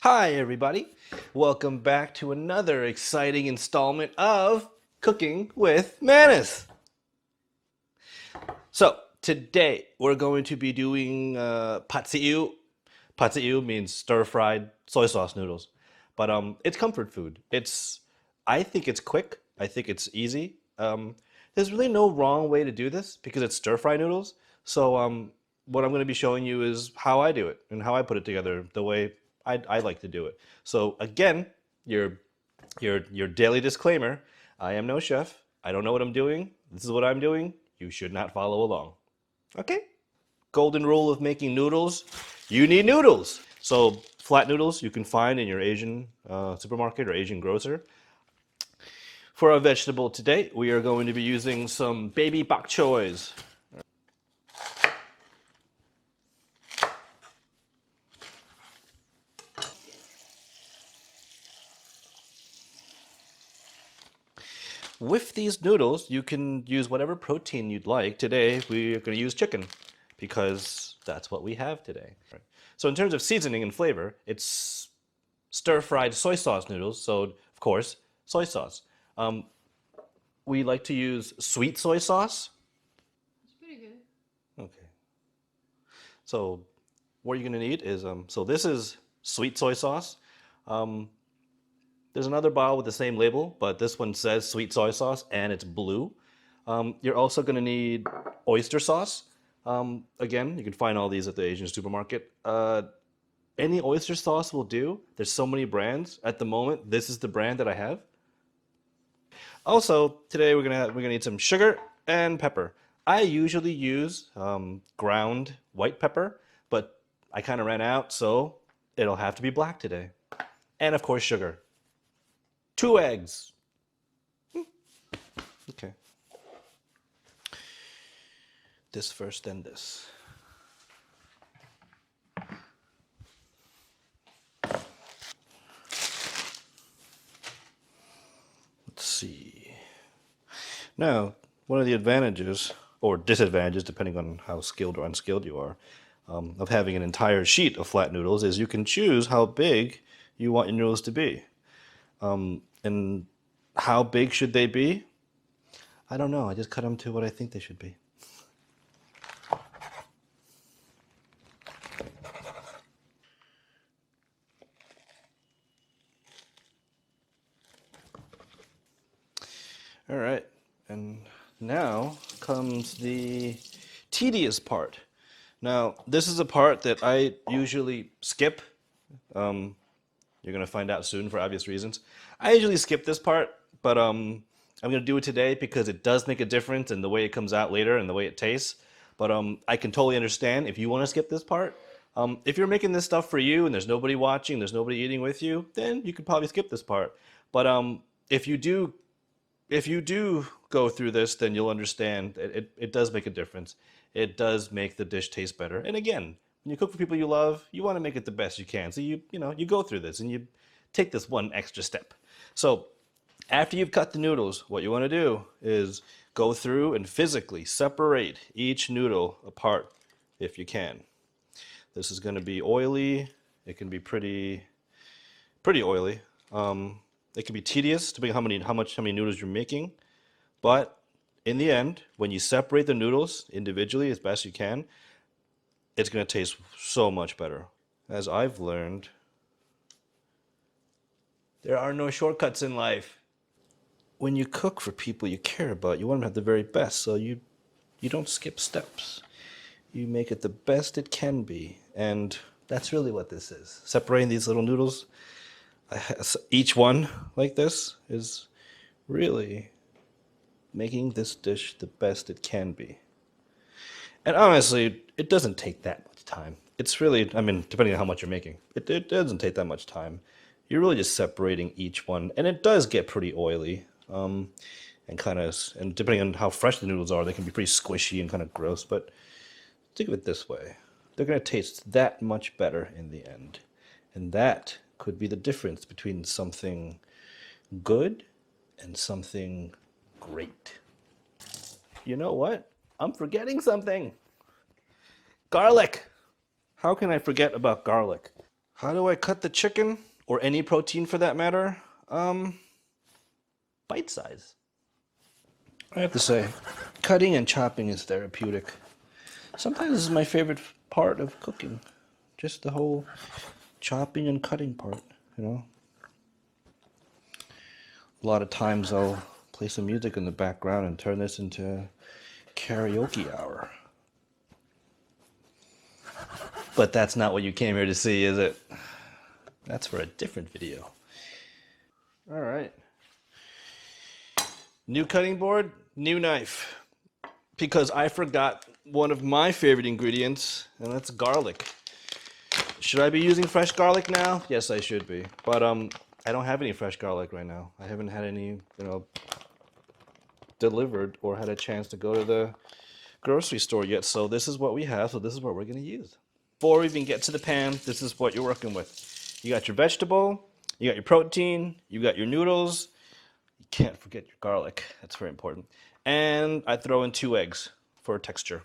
Hi, everybody. Welcome back to another exciting installment of Cooking with Manus. So, today we're going to be doing patsiu. Patsiu means stir-fried soy sauce noodles. But it's comfort food. I think it's quick. I think it's easy. There's really no wrong way to do this because it's stir-fry noodles. So, what I'm going to be showing you is how I do it and how I put it together the way I like to do it. So again, your daily disclaimer: I am no chef. I don't know what I'm doing. This is what I'm doing. You should not follow along. Okay? Golden rule of making noodles: you need noodles. So flat noodles you can find in your Asian supermarket or Asian grocer. For our vegetable today, we are going to be using some baby bok choys. With these noodles, you can use whatever protein you'd like. Today, we're going to use chicken because that's what we have today. So in terms of seasoning and flavor, it's stir-fried soy sauce noodles. So, of course, soy sauce. Um, we like to use sweet soy sauce. It's pretty good. Okay. So what you're going to need is, so this is sweet soy sauce. Um, There's another bottle with the same label, but this one says sweet soy sauce and it's blue. You're also going to need oyster sauce. Again, you can find all these at the Asian supermarket. Any oyster sauce will do. There's so many brands. At the moment, this is the brand that I have. Also, today we're gonna need some sugar and pepper. I usually use ground white pepper, but I kind of ran out, so it'll have to be black today. And of course, sugar. 2 eggs. Okay. This first, then this. Let's see. Now, one of the advantages, or disadvantages, depending on how skilled or unskilled you are, of having an entire sheet of flat noodles is you can choose how big you want your noodles to be. And how big should they be? I don't know. I just cut them to what I think they should be. All right, and now comes the tedious part. Now, this is a part that I usually skip. You're gonna find out soon for obvious reasons. I usually skip this part, but I'm gonna do it today because it does make a difference in the way it comes out later and the way it tastes. But I can totally understand if you want to skip this part. If you're making this stuff for you and there's nobody watching, there's nobody eating with you, then you could probably skip this part. But if you do if you do go through this, then you'll understand it does make a difference. It does make the dish taste better. And again, when you cook for people you love, you want to make it the best you can. So you go through this and you take this one extra step. So after you've cut the noodles, what you want to do is go through and physically separate each noodle apart if you can. This is going to be oily. It can be pretty oily. It can be tedious depending on how many noodles you're making, but in the end, when you separate the noodles individually as best you can, it's going to taste so much better. As I've learned, there are no shortcuts in life. When you cook for people you care about, you want them to have the very best, so you don't skip steps. You make it the best it can be, and that's really what this is. Separating these little noodles, each one like this, is really making this dish the best it can be. And honestly, it doesn't take that much time. It's really, I mean, depending on how much you're making, it doesn't take that much time. You're really just separating each one, and it does get pretty oily, and depending on how fresh the noodles are, they can be pretty squishy and kind of gross. But think of it this way: they're going to taste that much better in the end, and that could be the difference between something good and something great. You know what? I'm forgetting something. Garlic. How can I forget about garlic? How do I cut the chicken, or any protein for that matter? Bite size. I have to say, cutting and chopping is therapeutic. Sometimes this is my favorite part of cooking. Just the whole chopping and cutting part, you know? A lot of times I'll play some music in the background and turn this into karaoke hour. But that's not what you came here to see, is it? That's for a different video. All right. New cutting board, new knife. Because I forgot one of my favorite ingredients, and that's garlic. Should I be using fresh garlic now? Yes, I should be. But I don't have any fresh garlic right now. I haven't had any, delivered or had a chance to go to the grocery store yet. So this is what we have. So this is what we're going to use. Before we even get to the pan, this is what you're working with. You got your vegetable, you got your protein, you got your noodles. You can't forget your garlic. That's very important. And I throw in 2 eggs for texture.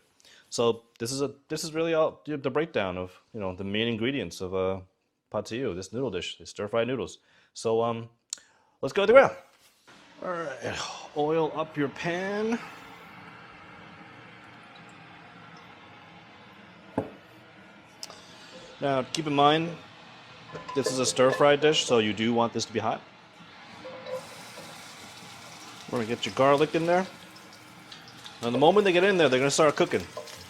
So this is really all the breakdown of the main ingredients of pad see ew, this noodle dish, the stir-fried noodles. So let's go to the grill. All right, oil up your pan. Now keep in mind, this is a stir-fried dish, so you do want this to be hot. We're gonna get your garlic in there. Now the moment they get in there, they're gonna start cooking.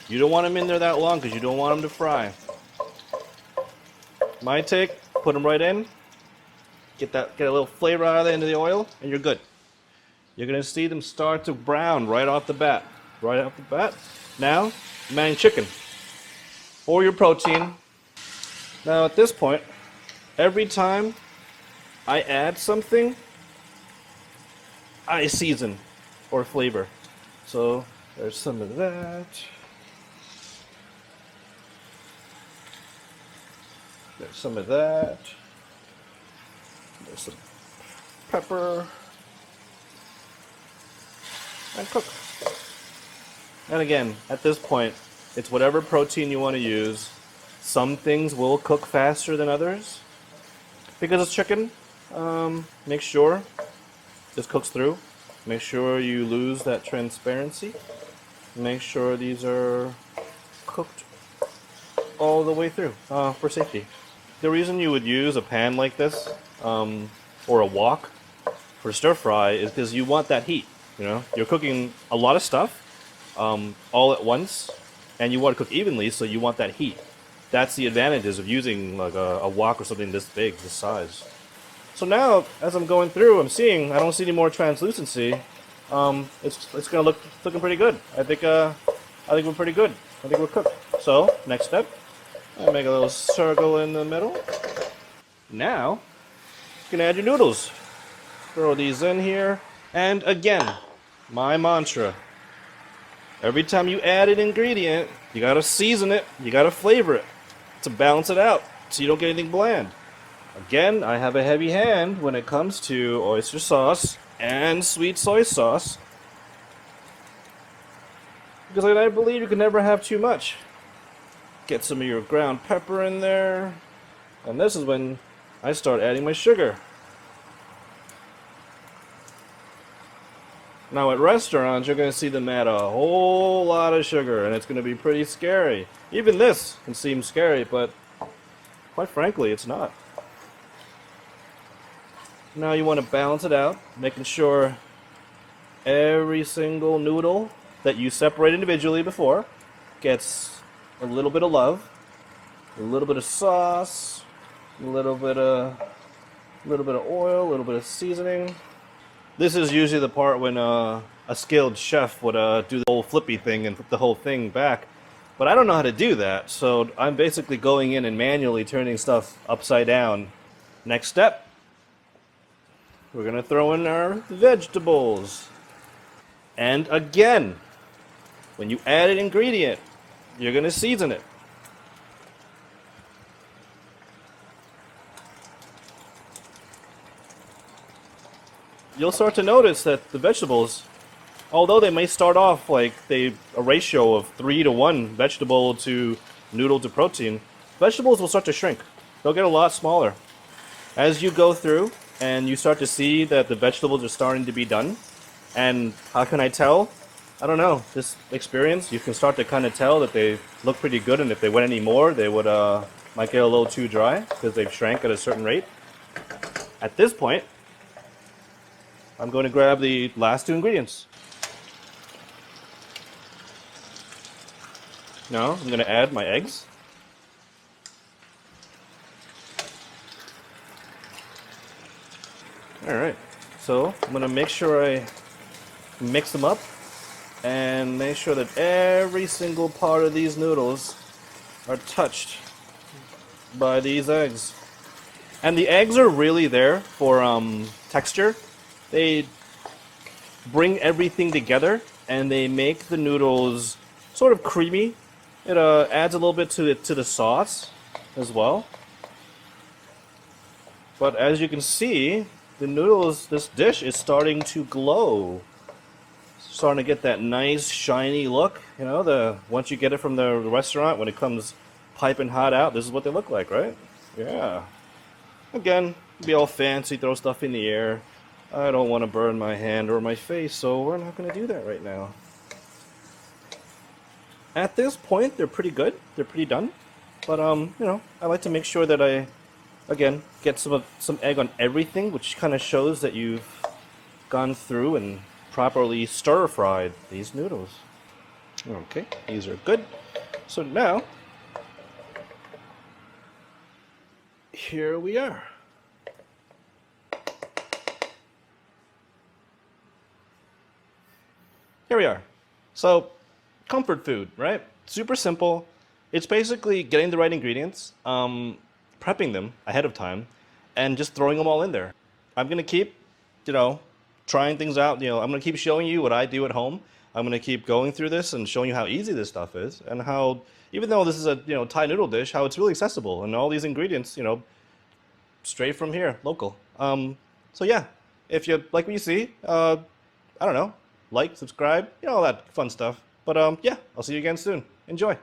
You don't want them in there that long because you don't want them to fry. My take, put them right in. Get a little flavor out of the end of the oil, and you're good. You're gonna see them start to brown right off the bat. Right off the bat. Now, I'm adding chicken or your protein. Now at this point, every time I add something, I season or flavor. So there's some of that. There's some of that. There's some pepper. And cook. And again, at this point, it's whatever protein you want to use. Some things will cook faster than others. Because it's chicken, make sure this cooks through. Make sure you lose that transparency. Make sure these are cooked all the way through for safety. The reason you would use a pan like this or a wok for stir fry is because you want that heat. You're cooking a lot of stuff all at once, and you want to cook evenly, so you want that heat. That's the advantages of using like a wok or something this big, this size. So now, as I'm going through, I'm seeing I don't see any more translucency. It's gonna looking pretty good. I think we're pretty good. I think we're cooked. So next step, I make a little circle in the middle. Now, you can add your noodles. Throw these in here, and again, my mantra. Every time you add an ingredient, you gotta season it, you gotta flavor it to balance it out so you don't get anything bland. Again, I have a heavy hand when it comes to oyster sauce and sweet soy sauce because I believe you can never have too much. Get some of your ground pepper in there, and this is when I start adding my sugar. Now at restaurants, you're going to see them add a whole lot of sugar, and it's going to be pretty scary. Even this can seem scary, but quite frankly, it's not. Now you want to balance it out, making sure every single noodle that you separate individually before gets a little bit of love, a little bit of sauce, a little bit of oil, a little bit of seasoning. This is usually the part when a skilled chef would do the whole flippy thing and flip the whole thing back. But I don't know how to do that, so I'm basically going in and manually turning stuff upside down. Next step, we're going to throw in our vegetables. And again, when you add an ingredient, you're going to season it. You'll start to notice that the vegetables, although they may start off like a ratio of 3 to 1 vegetable to noodle to protein, vegetables will start to shrink. they'll get a lot smaller. As you go through and you start to see that the vegetables are starting to be done, and how can I tell? I don't know. This experience, you can start to kind of tell that they look pretty good, and if they went any more, they would might get a little too dry because they've shrank at a certain rate. At this point, I'm going to grab the last two ingredients. Now I'm going to add my eggs. Alright, so I'm going to make sure I mix them up and make sure that every single part of these noodles are touched by these eggs. And the eggs are really there for texture. They bring everything together and they make the noodles sort of creamy. It adds a little bit to the sauce as well. But as you can see, the noodles, this dish is starting to glow. Starting to get that nice shiny look. You know, once you get it from the restaurant, when it comes piping hot out, this is what they look like, right? Yeah. Again, be all fancy, throw stuff in the air. I don't want to burn my hand or my face, so we're not going to do that right now. At this point, they're pretty good. They're pretty done. But, you know, I like to make sure that I, again, get some egg on everything, which kind of shows that you've gone through and properly stir-fried these noodles. Okay, these are good. So now, here we are. Here we are. So, comfort food, right? Super simple. It's basically getting the right ingredients, prepping them ahead of time, and just throwing them all in there. I'm gonna keep, you know, trying things out. You know, I'm gonna keep showing you what I do at home. I'm gonna keep going through this and showing you how easy this stuff is, and how, even though this is a Thai noodle dish, how it's really accessible, and all these ingredients, straight from here, local. So yeah, if you like what you see, I don't know, like, subscribe, all that fun stuff. But yeah, I'll see you again soon. Enjoy.